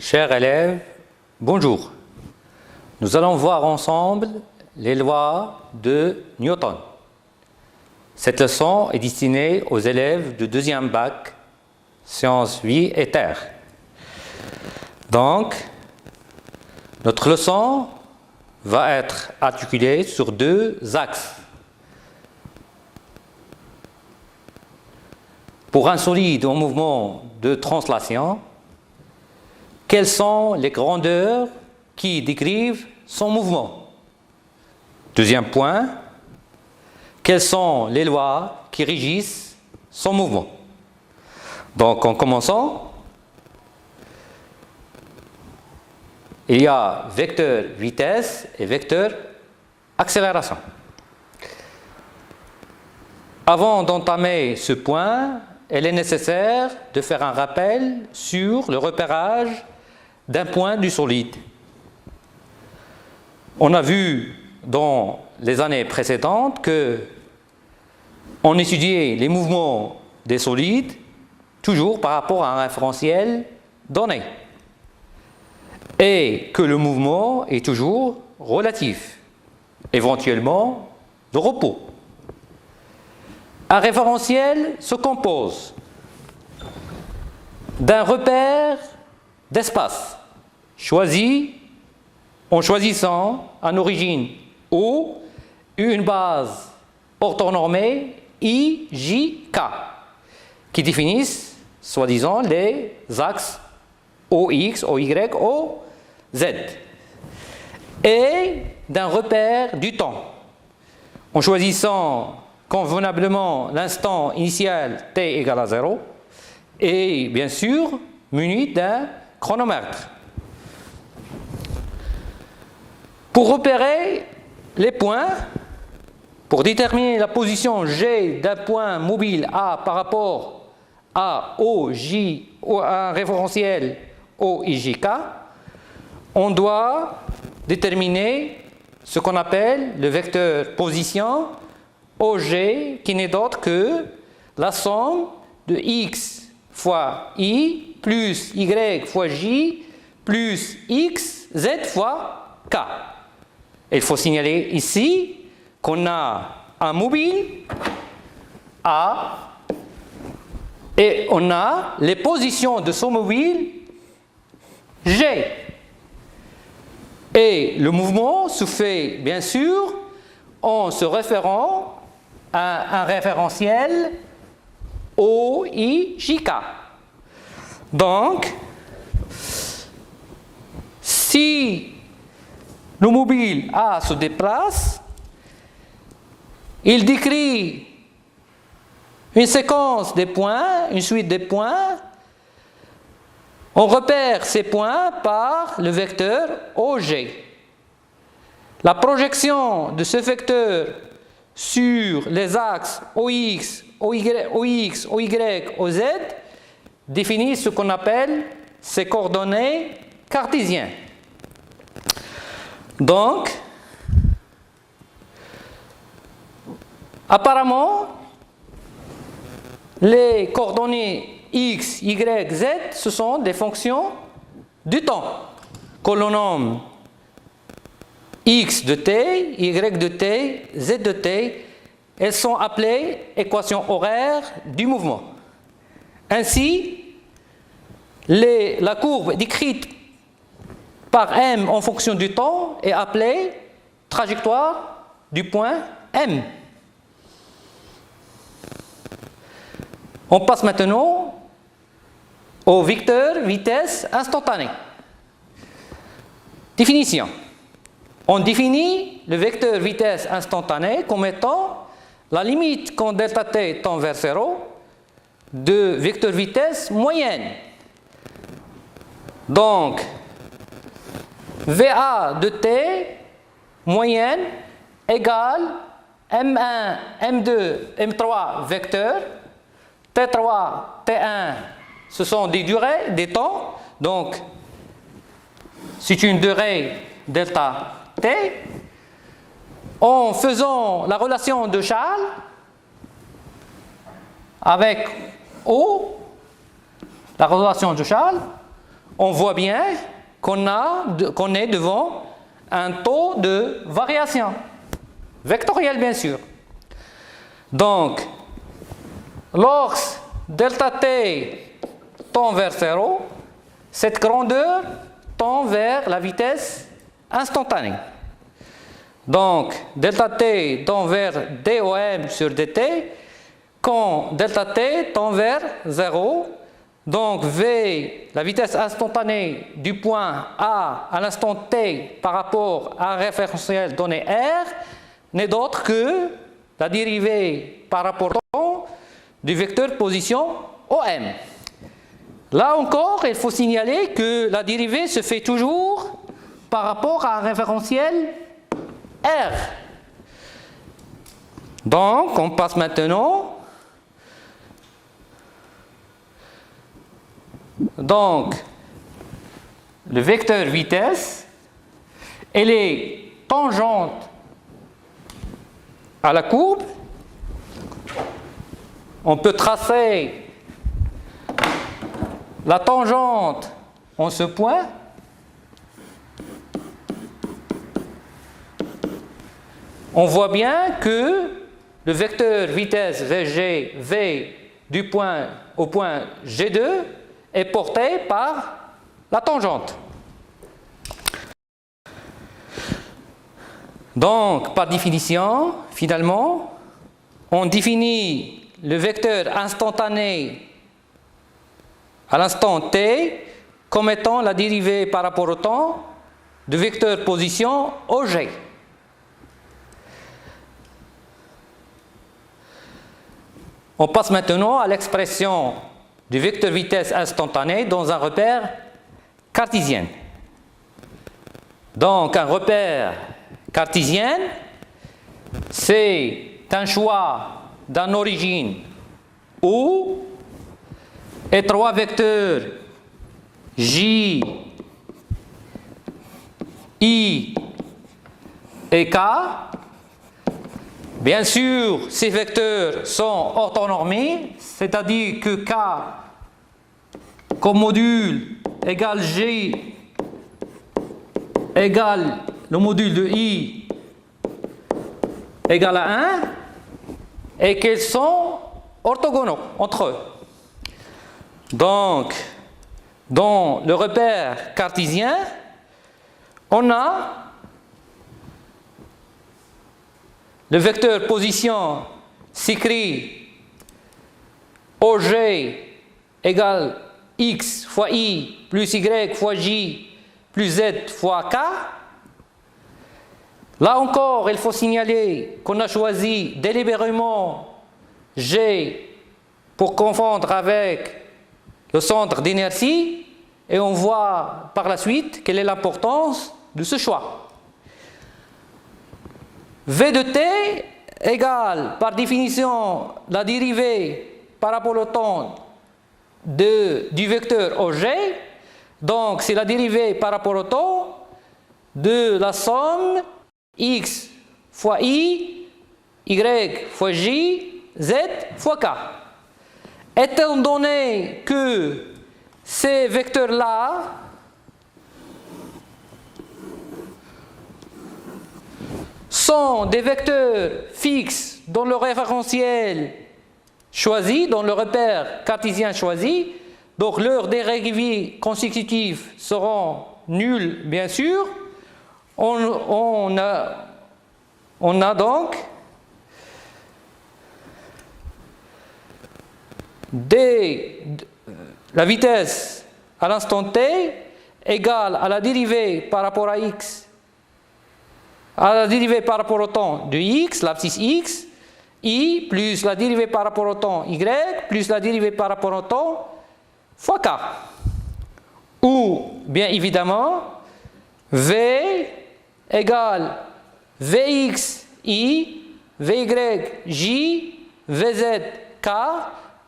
Chers élèves, bonjour. Nous allons voir ensemble les lois de Newton. Cette leçon est destinée aux élèves de deuxième bac, sciences, vie et terre. Donc, notre leçon va être articulée sur deux axes. Pour un solide en mouvement de translation, quelles sont les grandeurs qui décrivent son mouvement? Deuxième point, quelles sont les lois qui régissent son mouvement? Donc, en commençant, il y a vecteur vitesse et vecteur accélération. Avant d'entamer ce point, il est nécessaire de faire un rappel sur le repérage d'un point du solide. On a vu dans les années précédentes que on étudiait les mouvements des solides toujours par rapport à un référentiel donné et que le mouvement est toujours relatif, éventuellement de repos. Un référentiel se compose d'un repère d'espace choisi en choisissant en origine O une base orthonormée I, J, K qui définissent soi-disant les axes OX, OY, OZ et d'un repère du temps en choisissant convenablement l'instant initial t égale à 0 et bien sûr muni d'un chronomètre. Pour repérer les points, pour déterminer la position G d'un point mobile A par rapport à OJ ou à un référentiel OIJK, on doit déterminer ce qu'on appelle le vecteur position OG qui n'est d'autre que la somme de X fois I plus Y fois J plus X, Z fois K. Il faut signaler ici qu'on a un mobile A et on a les positions de ce mobile G. Et le mouvement se fait bien sûr en se référant à un référentiel OIJK. Donc, si le mobile A se déplace, il décrit une séquence des points, une suite des points. On repère ces points par le vecteur OG. La projection de ce vecteur sur les axes OX, OY, OZ définit ce qu'on appelle ces coordonnées cartésiennes. Donc, apparemment, les coordonnées X, Y, Z, ce sont des fonctions du temps que l'on nomme X de t, Y de t, Z de t. Elles sont appelées équations horaires du mouvement. Ainsi, la courbe décrite par M en fonction du temps est appelée trajectoire du point M. On passe maintenant au vecteur vitesse instantanée. Définition. On définit le vecteur vitesse instantanée comme étant la limite quand delta t tend vers 0 de vecteur vitesse moyenne. Donc, VA de t moyenne égale M1, M2, M3 vecteurs, T3, T1, ce sont des durées, des temps. Donc, c'est une durée delta t. En faisant la relation de Charles avec O, la relation de Charles, on voit bien qu'on est devant un taux de variation, vectoriel bien sûr. Donc, lorsque delta t tend vers 0, cette grandeur tend vers la vitesse instantanée. Donc, delta t tend vers dOm sur dt quand delta t tend vers 0. Donc, v, la vitesse instantanée du point A à l'instant t par rapport à un référentiel donné R, n'est d'autre que la dérivée par rapport au temps du vecteur position OM. Là encore, il faut signaler que la dérivée se fait toujours par rapport à un référentiel R. Donc, on passe maintenant. Donc, le vecteur vitesse, elle est tangente à la courbe. On peut tracer la tangente en ce point. On voit bien que le vecteur vitesse VG, V du point au point G2 est porté par la tangente. Donc, par définition, finalement, on définit le vecteur instantané à l'instant t comme étant la dérivée par rapport au temps du vecteur position OG. On passe maintenant à l'expression du vecteur vitesse instantané dans un repère cartésien. Donc, un repère cartésien, c'est un choix d'une origine où et trois vecteurs J, I et K. Bien sûr, ces vecteurs sont orthonormés, c'est-à-dire que K comme module égale G égale le module de I égale à 1 et qu'ils sont orthogonaux entre eux. Donc, dans le repère cartésien, on a le vecteur position s'écrit OG égale X fois I plus Y fois J plus Z fois K. Là encore, il faut signaler qu'on a choisi délibérément G pour confondre avec le centre d'inertie et on voit par la suite quelle est l'importance de ce choix. V de t égale par définition la dérivée par rapport au temps du vecteur OG. Donc c'est la dérivée par rapport au temps de la somme x fois i, y fois j, z fois k. Étant donné que ces vecteurs-là sont des vecteurs fixes dans le référentiel choisi, dans le repère cartésien choisi, donc leurs dérivés consécutifs seront nuls, bien sûr. On a donc la vitesse à l'instant t égale à la dérivée par rapport à x, à la dérivée par rapport au temps de x, l'abscisse x, i plus la dérivée par rapport au temps y plus la dérivée par rapport au temps fois k. Ou, bien évidemment, v égale vx i, vy j, vz k.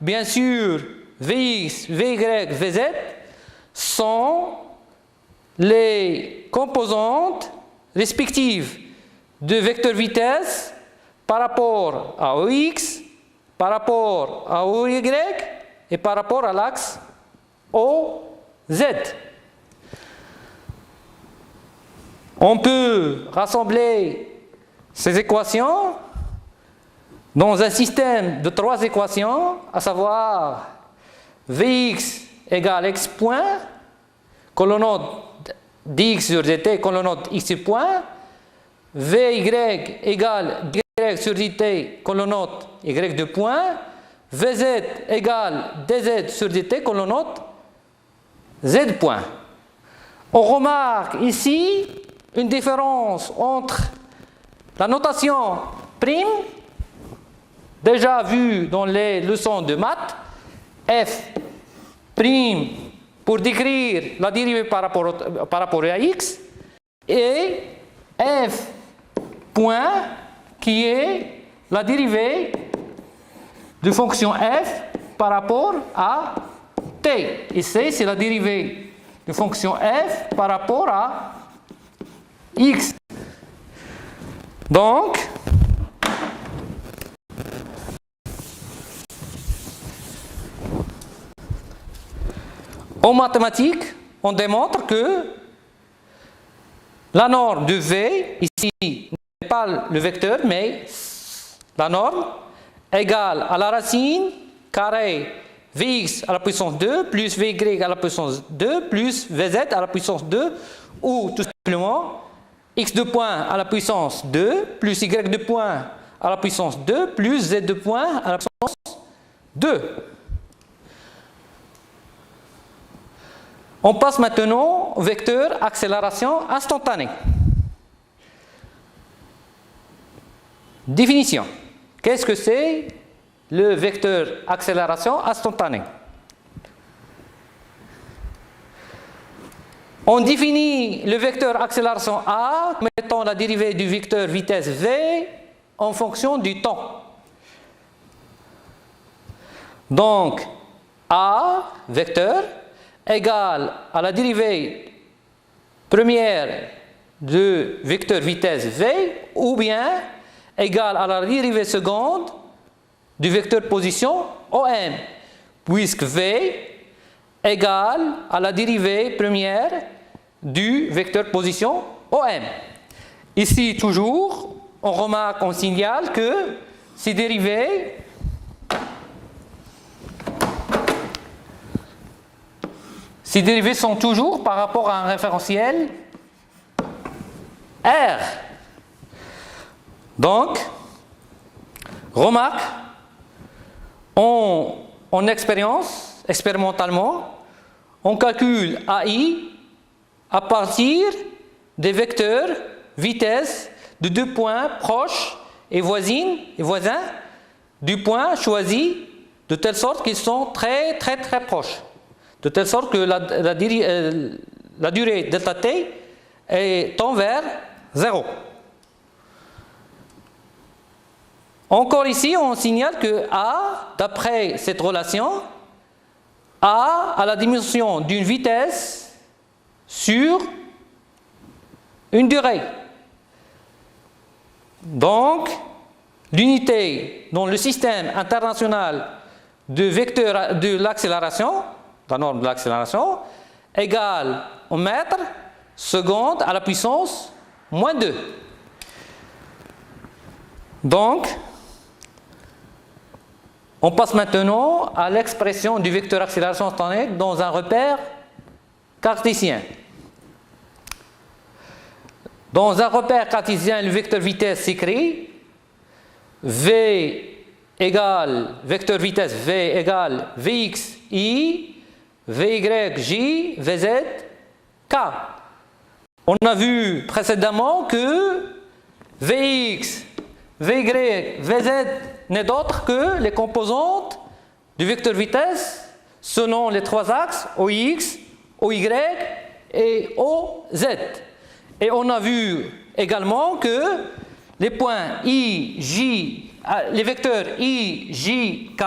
Bien sûr, vx, vy, vz sont les composantes respectives de vecteur vitesse par rapport à OX, par rapport à OY et par rapport à l'axe OZ. On peut rassembler ces équations dans un système de 3 équations, à savoir Vx égale x point, colonote dx sur dt, colonote x point, Vy égale y sur dt, colonote y de point, Vz égale dz sur dt, colonote z point. On remarque ici une différence entre la notation prime, déjà vue dans les leçons de maths, f prime pour décrire la dérivée par rapport à x, et f point qui est la dérivée de fonction f par rapport à t. Ici, c'est la dérivée de fonction f par rapport à x. Donc, en mathématiques, on démontre que la norme de V, ici, n'est pas le vecteur, mais la norme égale à la racine carrée Vx à la puissance 2 plus Vy à la puissance 2 plus Vz à la puissance 2, ou tout simplement x de point à la puissance 2 plus y de point à la puissance 2 plus z de point à la puissance 2. On passe maintenant au vecteur accélération instantanée. Définition. Qu'est-ce que c'est le vecteur accélération instantanée? On définit le vecteur accélération A comme étant la dérivée du vecteur vitesse V en fonction du temps. Donc, A, vecteur, égale à la dérivée première de vecteur vitesse V, ou bien égale à la dérivée seconde du vecteur position OM, puisque V égale à la dérivée première du vecteur position OM. Ici, toujours, on remarque, on signale que ces dérivées sont toujours par rapport à un référentiel R. Donc, remarque, en expérimentalement, on calcule AI à partir des vecteurs vitesse de 2 points proches et voisins du point choisi, de telle sorte qu'ils sont très proches. De telle sorte que la durée delta t tend vers 0. Encore ici, on signale que A, d'après cette relation, A a la dimension d'une vitesse sur une durée. Donc, l'unité dans le système international de vecteurs de l'accélération, la norme de l'accélération, égale au mètre seconde à la puissance moins 2. Donc, on passe maintenant à l'expression du vecteur accélération instantanée dans un repère cartésien. Dans un repère cartésien, le vecteur vitesse s'écrit V égale, vecteur vitesse V égale Vx I, Vy J, Vz K. On a vu précédemment que Vx, Vy, Vz n'est d'autre que les composantes du vecteur vitesse selon les 3 axes OX, OY et OZ. Et on a vu également que les points I, J, les vecteurs I, J, K,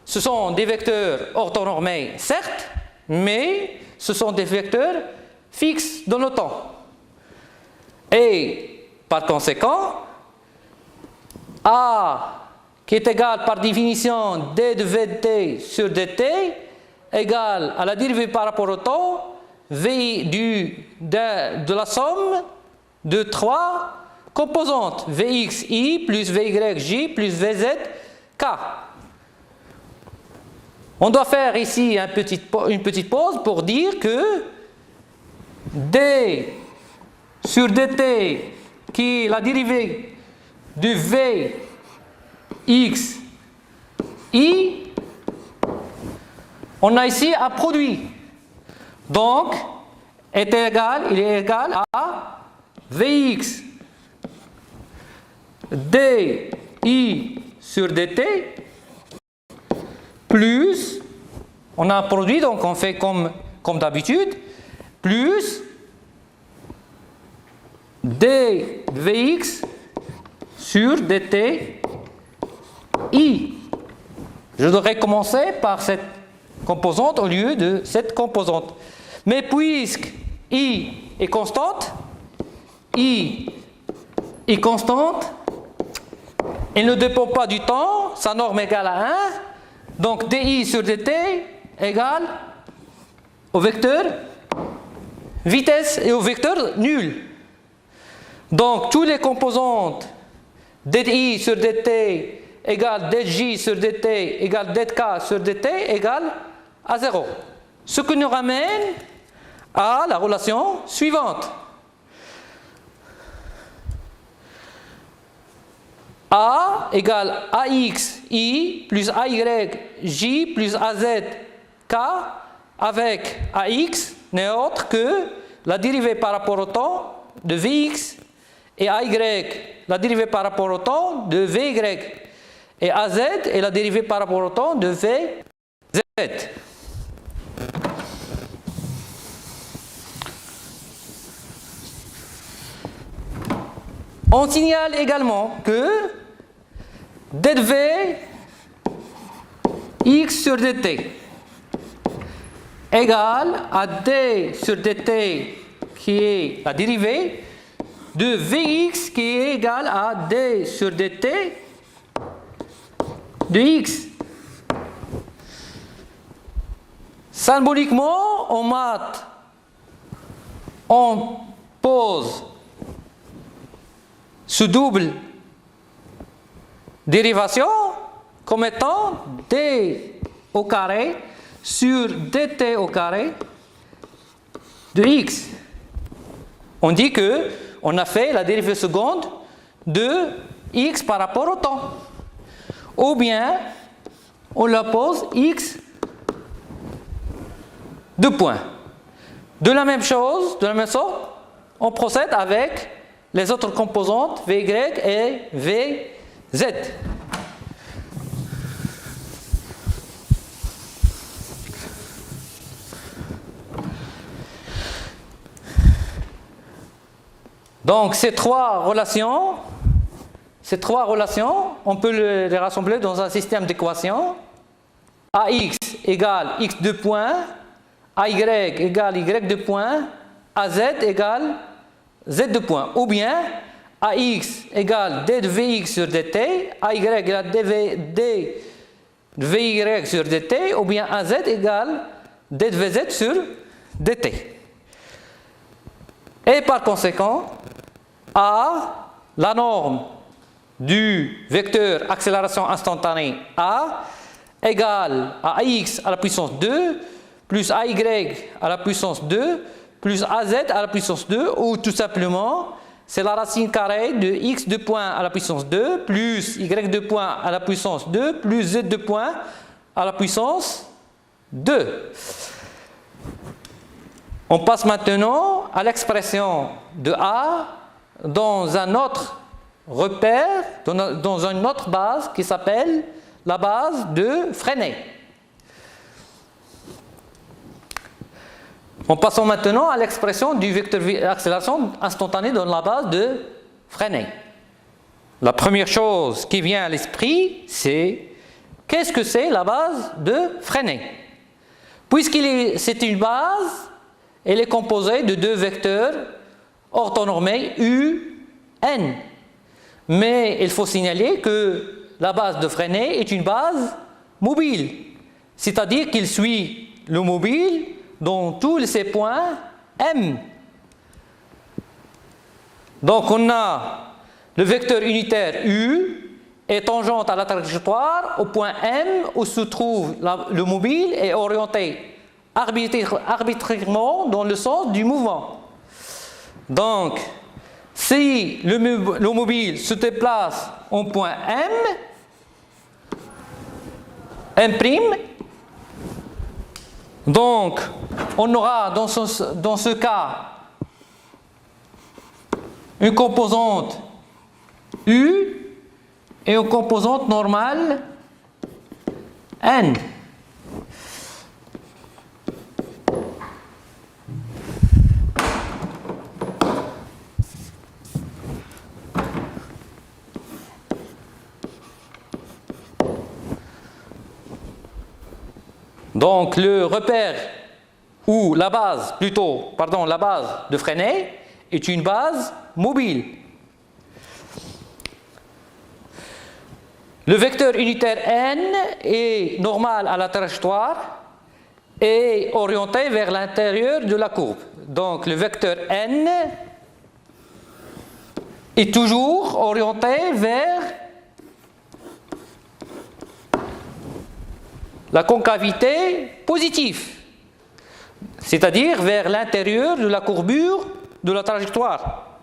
ce sont des vecteurs orthonormés, certes, mais ce sont des vecteurs fixes dans le temps. Et par conséquent, A, qui est égal par définition d de vt sur dt, égale à la dérivée par rapport au temps, v de la somme de 3 composantes, Vxi plus Vyj plus Vz k. On doit faire ici une petite pause pour dire que d sur dt, qui est la dérivée de Vx i, on a ici un produit. Donc, il est égal à Vx di sur dt plus, on a un produit, donc on fait comme d'habitude, plus dvx sur dt i. Je devrais commencer par cette composante au lieu de cette composante. Mais puisque i est constante, elle ne dépend pas du temps, sa norme égale à 1, donc di sur dt égale au vecteur vitesse et au vecteur nul. Donc, toutes les composantes di sur dt égale dj sur dt égale dk sur dt égale à 0. Ce qui nous ramène à la relation suivante. A égale ax i plus ay j plus az k avec ax n'est autre que la dérivée par rapport au temps de vx et ay la dérivée par rapport au temps de vy et az est la dérivée par rapport au temps de vz. On signale également que dv x sur dt égale à d sur dt qui est la dérivée de vx qui est égale à d sur dt de x. Symboliquement, en maths, on pose ce double dérivation comme étant d au carré sur dt au carré de x. On dit que on a fait la dérivée seconde de x par rapport au temps. Ou bien on la pose x deux points. De la même chose, de la même sorte, on procède avec les autres composantes Vy et Vz. Donc ces trois relations, on peut les rassembler dans un système d'équations. Ax égale x deux points, ay égale y deux points, az égale z deux points. Ou bien ax égale d de vx sur dt, ay égale d de vy sur dt, ou bien az égale d de vz sur dt. Et par conséquent, a, la norme du vecteur accélération instantanée A, égale à ax à la puissance 2, plus ay à la puissance 2, plus az à la puissance 2, ou tout simplement, c'est la racine carrée de x de point à la puissance 2, plus y de point à la puissance 2, plus z de point à la puissance 2. On passe maintenant à l'expression de A dans un autre repère, dans une autre base qui s'appelle la base de Freinet. On passe maintenant à l'expression du vecteur accélération instantanée dans la base de Freinet. La première chose qui vient à l'esprit, c'est qu'est-ce que c'est la base de Freinet? C'est une base, elle est composée de deux vecteurs orthonormés U, N. Mais il faut signaler que la base de Freinet est une base mobile, c'est-à-dire qu'il suit le mobile dans tous ces points M. Donc on a le vecteur unitaire U est tangente à la trajectoire au point M où se trouve le mobile et orienté arbitrairement dans le sens du mouvement. Donc, si le mobile se déplace au point M', donc on aura dans ce cas une composante U et une composante normale N. Donc le repère ou la base, la base de Freinet est une base mobile. Le vecteur unitaire N est normal à la trajectoire et orienté vers l'intérieur de la courbe. Donc le vecteur N est toujours orienté vers la concavité positive, c'est-à-dire vers l'intérieur de la courbure de la trajectoire.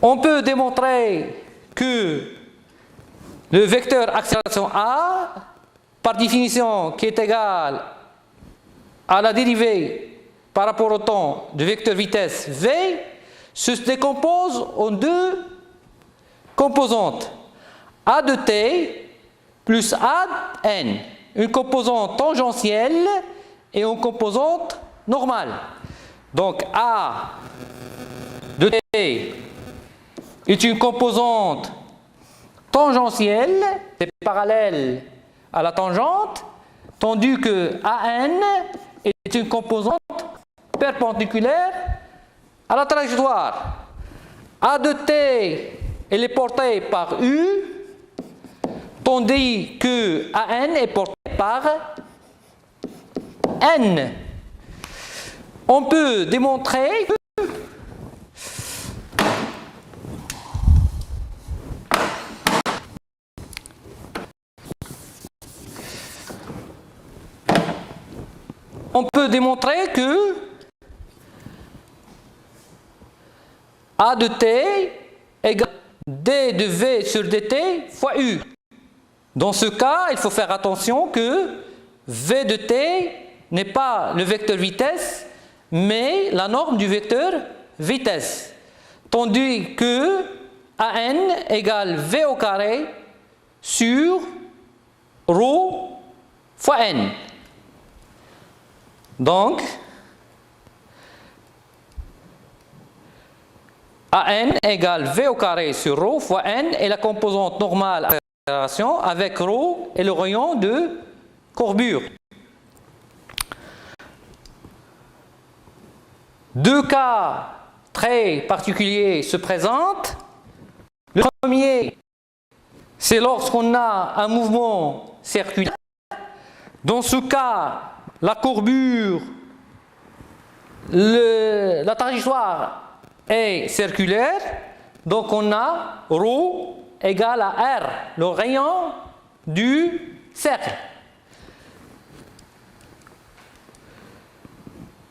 On peut démontrer que le vecteur accélération A, par définition, qui est égal à la dérivée par rapport au temps du vecteur vitesse V, se décompose en deux composantes, A de t plus A de n, une composante tangentielle et une composante normale. Donc A de t est une composante tangentielle, c'est parallèle à la tangente, tandis que AN est une composante perpendiculaire à la trajectoire. A de t, elle est portée par U, tandis que AN est porté par N. On peut démontrer que A de t égale d de v sur dt fois u. Dans ce cas, il faut faire attention que v de t n'est pas le vecteur vitesse, mais la norme du vecteur vitesse. Tandis que AN égale v au carré sur ρ fois n. Donc, AN égale V au carré sur ρ fois n est la composante normale à l'accélération avec ρ et le rayon de courbure. Deux cas très particuliers se présentent. Le premier, c'est lorsqu'on a un mouvement circulaire. Dans ce cas, la courbure, la trajectoire est circulaire, donc on a ρ égale à R, le rayon du cercle.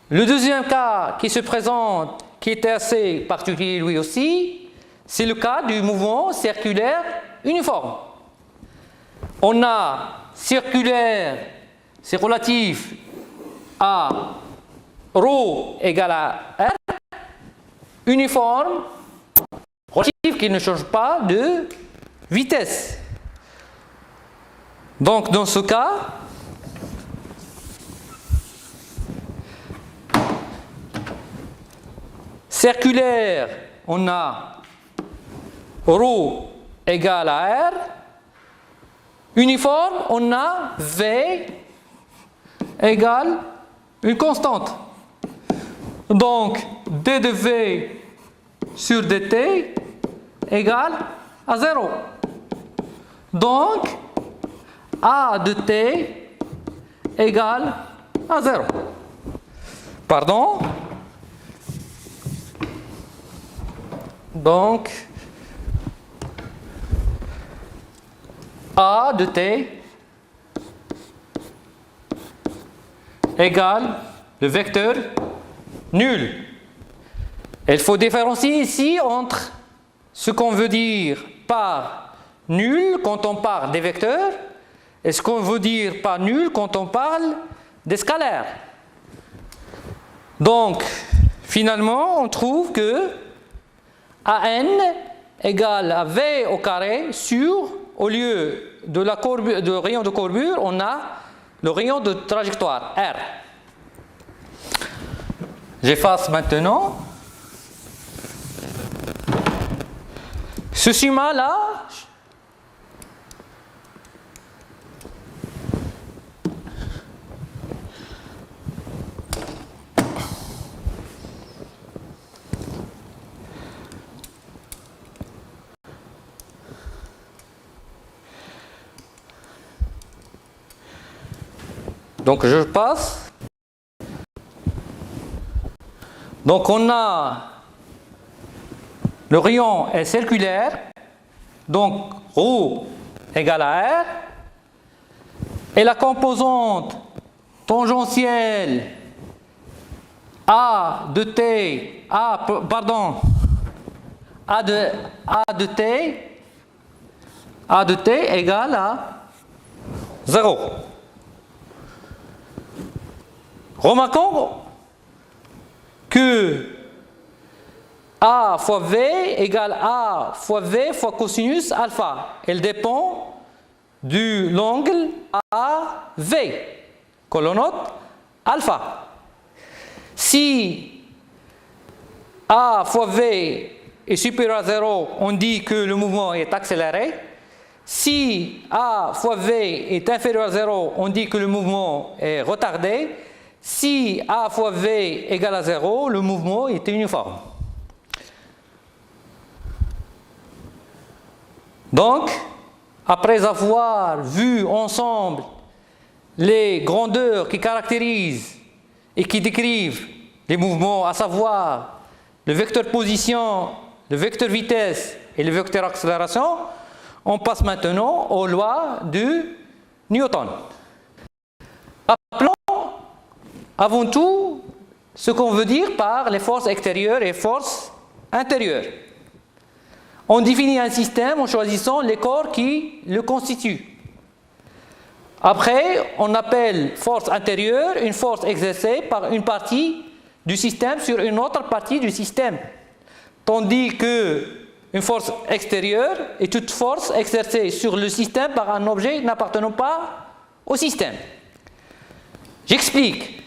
Le deuxième cas qui se présente, qui était assez particulier lui aussi, c'est le cas du mouvement circulaire uniforme. On a circulaire, c'est relatif à ρ égale à R, uniforme, relatif qui ne change pas de vitesse. Donc dans ce cas, circulaire, on a ρ égale à R, uniforme, on a V égale une constante. Donc, d de V sur dt égale à 0. Donc, A de t égale à 0. Pardon. Donc, A de t égale le vecteur nul. Il faut différencier ici entre ce qu'on veut dire par nul quand on parle des vecteurs et ce qu'on veut dire par nul quand on parle des scalaires. Donc, finalement, on trouve que AN égale à V au carré sur, au lieu de la courbure, de rayon de courbure, on a le rayon de trajectoire, R. J'efface maintenant. Ce schéma-là, donc je passe. Donc on a le rayon est circulaire, donc ρ égale à R, et la composante tangentielle A de t, A de t égale à 0. Remarquons que A fois V égale A fois V fois cosinus alpha. Elle dépend de l'angle AV, que l'on note alpha. Si A fois V est supérieur à 0, on dit que le mouvement est accéléré. Si A fois V est inférieur à 0, on dit que le mouvement est retardé. Si A fois V égale à 0, le mouvement est uniforme. Donc, après avoir vu ensemble les grandeurs qui caractérisent et qui décrivent les mouvements, à savoir le vecteur position, le vecteur vitesse et le vecteur accélération, on passe maintenant aux lois de Newton. Rappelons avant tout ce qu'on veut dire par les forces extérieures et forces intérieures. On définit un système en choisissant les corps qui le constituent. Après, on appelle force intérieure une force exercée par une partie du système sur une autre partie du système. Tandis que une force extérieure est toute force exercée sur le système par un objet n'appartenant pas au système. J'explique.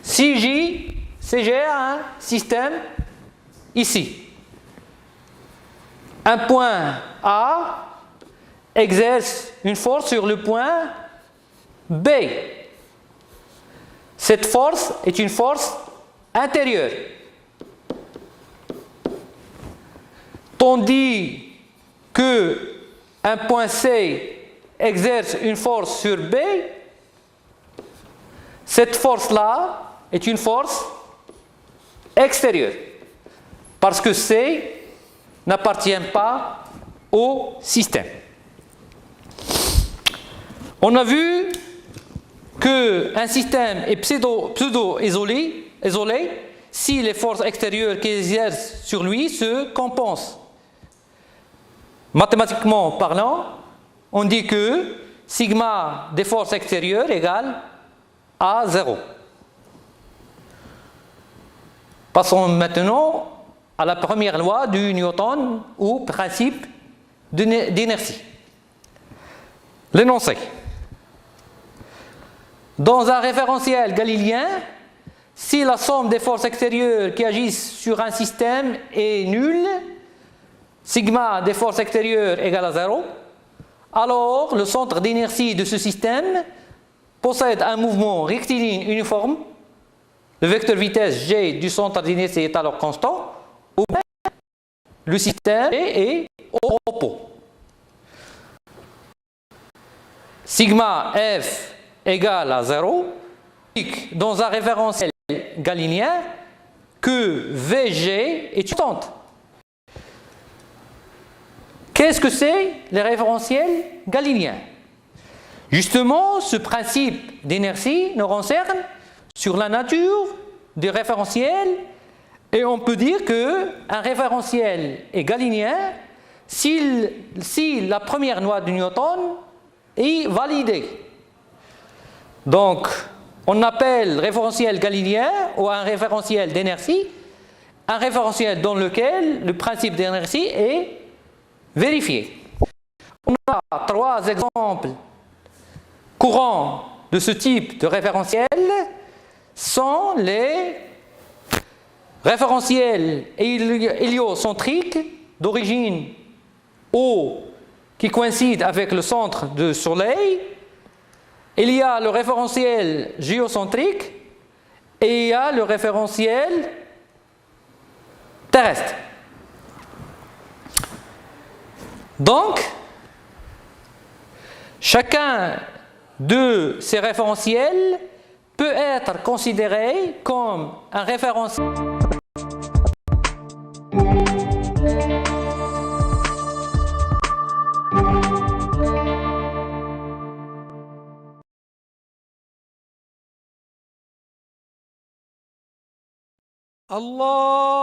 Si j'ai un système ici. Un point A exerce une force sur le point B. Cette force est une force intérieure. Tandis que un point C exerce une force sur B, cette force-là est une force extérieure. Parce que C n'appartient pas au système. On a vu qu'un système est pseudo-isolé si les forces extérieures qui exercent sur lui se compensent. Mathématiquement parlant, on dit que sigma des forces extérieures égale à 0. Passons maintenant à la première loi du Newton ou principe d'inertie. L'énoncé. Dans un référentiel galiléen, si la somme des forces extérieures qui agissent sur un système est nulle, sigma des forces extérieures égale à 0, alors le centre d'inertie de ce système possède un mouvement rectiligne uniforme, le vecteur vitesse g du centre d'inertie est alors constant, ou bien le système est au repos. Sigma f égale à 0, dans un référentiel galiléen que Vg est une constante. Qu'est-ce que c'est les référentiels galiléens? Justement, ce principe d'inertie nous renseigne sur la nature des référentiels et on peut dire qu'un référentiel est galiléen si la première loi de Newton est validée. Donc, on appelle référentiel galiléen ou un référentiel d'inertie un référentiel dans lequel le principe d'inertie est vérifié. On a 3 exemples courants de ce type de référentiel sont les référentiels héliocentriques d'origine O qui coïncide avec le centre du Soleil. Il y a le référentiel géocentrique et il y a le référentiel terrestre. Donc, chacun de ces référentiels peut être considéré comme un référentiel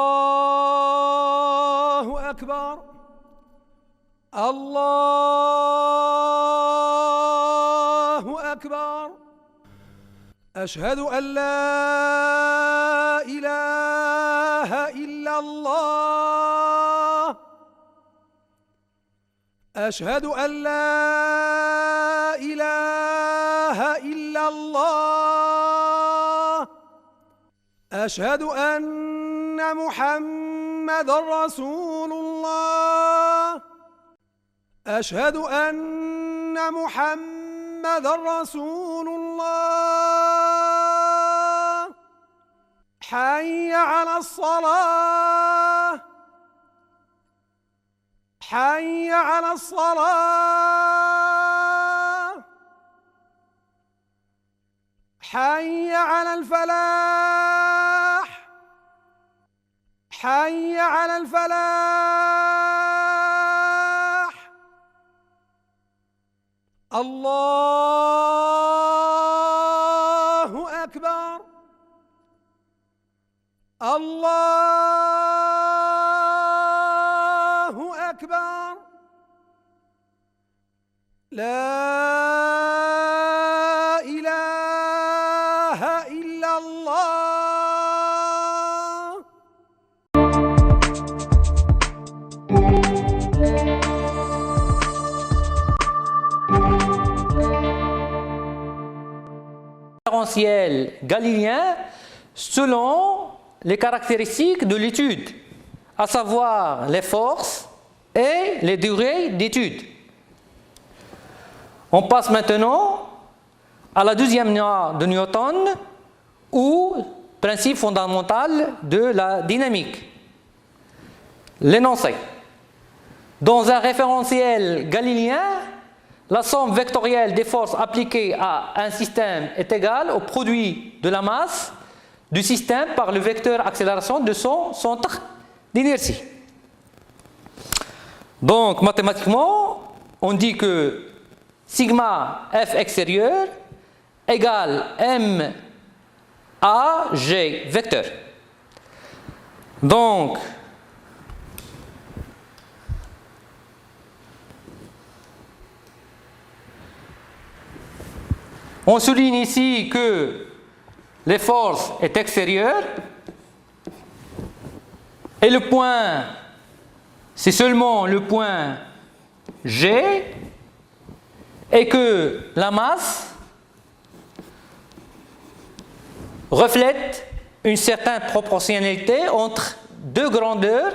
الله أكبر الله أكبر أشهد أن لا إله إلا الله أشهد أن لا إله إلا الله أشهد أن محمدًا رسول الله أشهد أن محمدًا رسول الله حي على الصلاة حي على الصلاة حي على الفلاح حي على الفلاح الله أكبر الله أكبر لا إله إلا الله référentiel galiléen selon les caractéristiques de l'étude, à savoir les forces et les durées d'étude. On passe maintenant à la deuxième loi de Newton ou principe fondamental de la dynamique. L'énoncé. Dans un référentiel galiléen, la somme vectorielle des forces appliquées à un système est égale au produit de la masse du système par le vecteur accélération de son centre d'inertie. Donc, mathématiquement, on dit que sigma F extérieur égale M A G vecteur. Donc, on souligne ici que les forces est extérieure et le point, c'est seulement le point G et que la masse reflète une certaine proportionnalité entre deux grandeurs,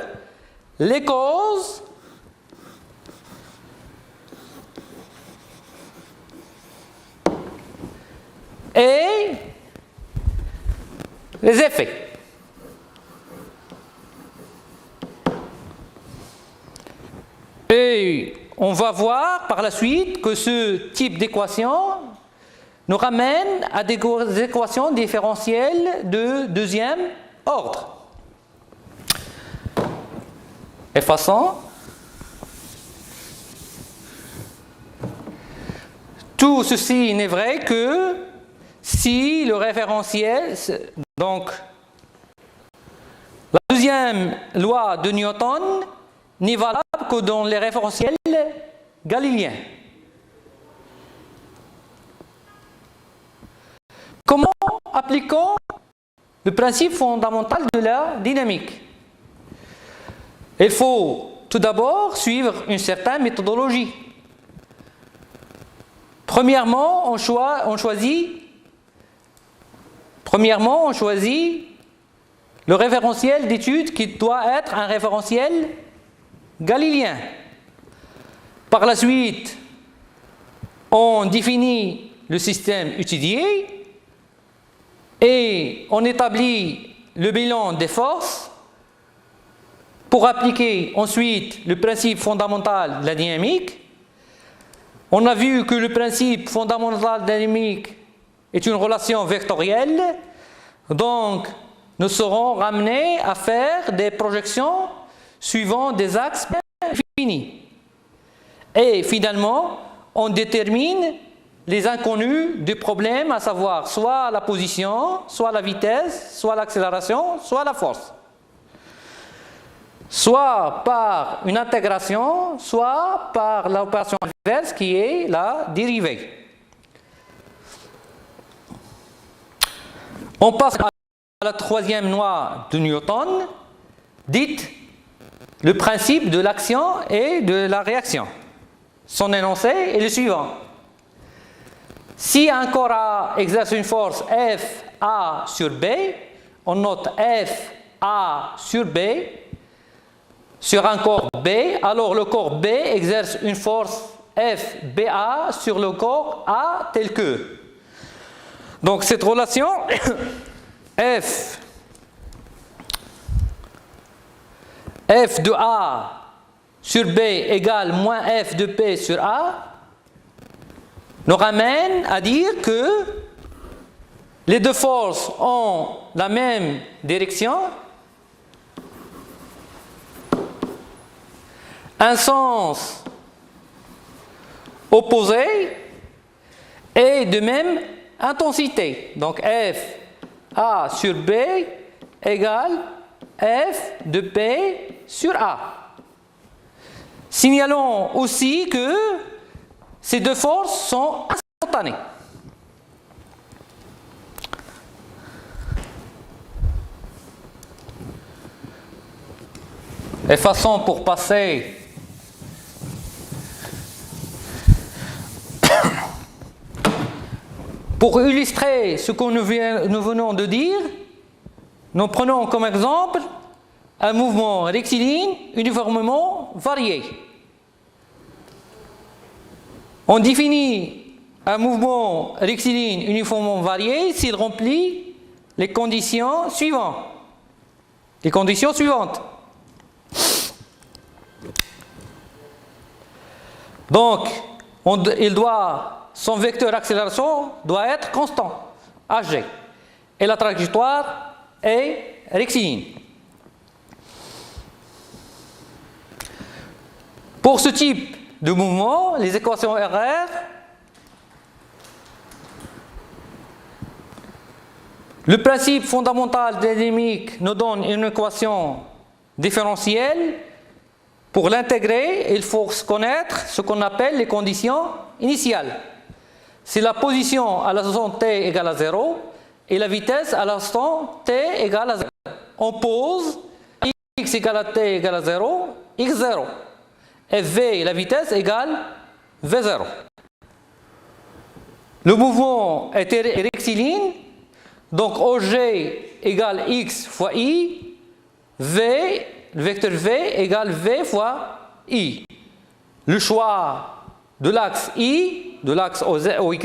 les causes et les effets. Et on va voir par la suite que ce type d'équation nous ramène à des équations différentielles de deuxième ordre. Effaçons. tout ceci n'est vrai que si le référentiel, donc la deuxième loi de Newton n'est valable que dans les référentiels galiléens. Comment appliquons le principe fondamental de la dynamique? Il faut tout d'abord suivre une certaine méthodologie. Premièrement, on choisit le référentiel d'étude qui doit être un référentiel galiléen. Par la suite, on définit le système étudié et on établit le bilan des forces pour appliquer ensuite le principe fondamental de la dynamique. On a vu que le principe fondamental de la dynamique est une relation vectorielle, donc nous serons ramenés à faire des projections suivant des axes finis. Et finalement, on détermine les inconnus du problème, à savoir soit la position, soit la vitesse, soit l'accélération, soit la force. Soit par une intégration, soit par l'opération inverse qui est la dérivée. On passe à la troisième loi de Newton, dite le principe de l'action et de la réaction. Son énoncé est le suivant. Si un corps A exerce une force F A sur B, on note F A sur B sur un corps B, alors le corps B exerce une force F BA sur le corps A tel que. Donc cette relation F de A sur B égale moins F de P sur A nous ramène à dire que les deux forces ont la même direction, un sens opposé et de même intensité. Donc F A sur B égale F de P sur A. Signalons aussi que ces deux forces sont instantanées. Et façon pour passer pour illustrer ce que nous venons de dire, nous prenons comme exemple un mouvement rectiligne uniformément varié. On définit un mouvement rectiligne uniformément varié s'il remplit les conditions suivantes. Donc, son vecteur accélération doit être constant, hg, et la trajectoire est rectiligne. Pour ce type de mouvement, les équations RR, le principe fondamental de la dynamique nous donne une équation différentielle. Pour l'intégrer, il faut connaître ce qu'on appelle les conditions initiales. C'est la position à l'instant t égale à 0 et la vitesse à l'instant t égale à 0. On pose x égale à t égale à 0, x0. Et v, la vitesse, égale v0. Le mouvement est rectiligne, donc OG égale x fois i, v, le vecteur v égale v fois i. Le choix de l'axe i, de l'axe OY,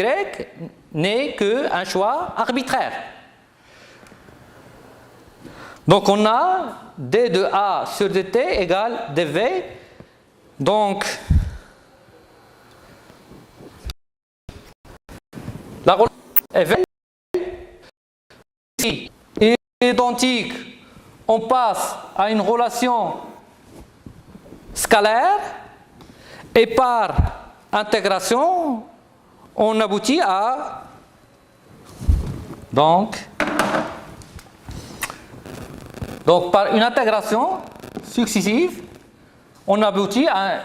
n'est qu'un choix arbitraire. Donc on a d de a sur dt égale dv. Donc, la relation est identique, on passe à une relation scalaire et par intégration, on aboutit à donc par une intégration successive, on aboutit à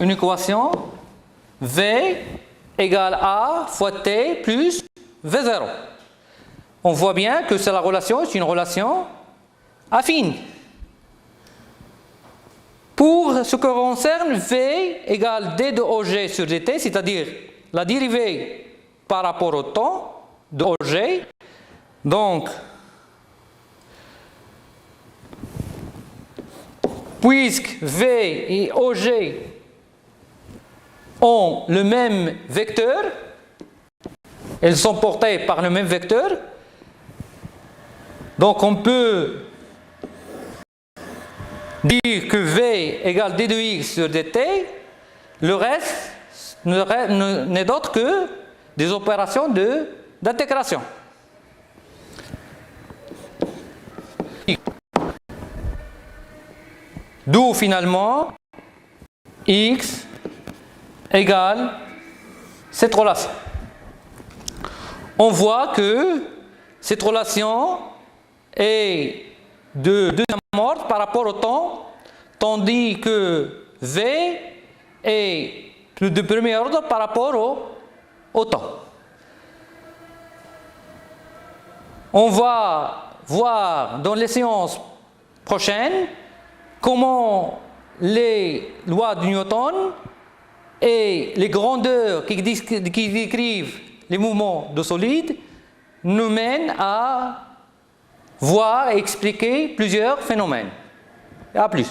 une équation V égale A fois T plus V0. On voit bien que la relation est une relation affine. Pour ce qui concerne V égale D de OG sur dt, c'est-à-dire la dérivée par rapport au temps de OG, donc puisque V et OG ont le même vecteur, elles sont portées par le même vecteur, donc on peut dire que V égale D de X sur dt, le reste n'est d'autre que des opérations d'intégration. D'où finalement X égale cette relation. On voit que cette relation est de deuxième ordre par rapport au temps, tandis que V est de premier ordre par rapport au temps. On va voir dans les séances prochaines comment les lois de Newton et les grandeurs qui décrivent les mouvements de solides nous mènent à voir et expliquer plusieurs phénomènes. À plus.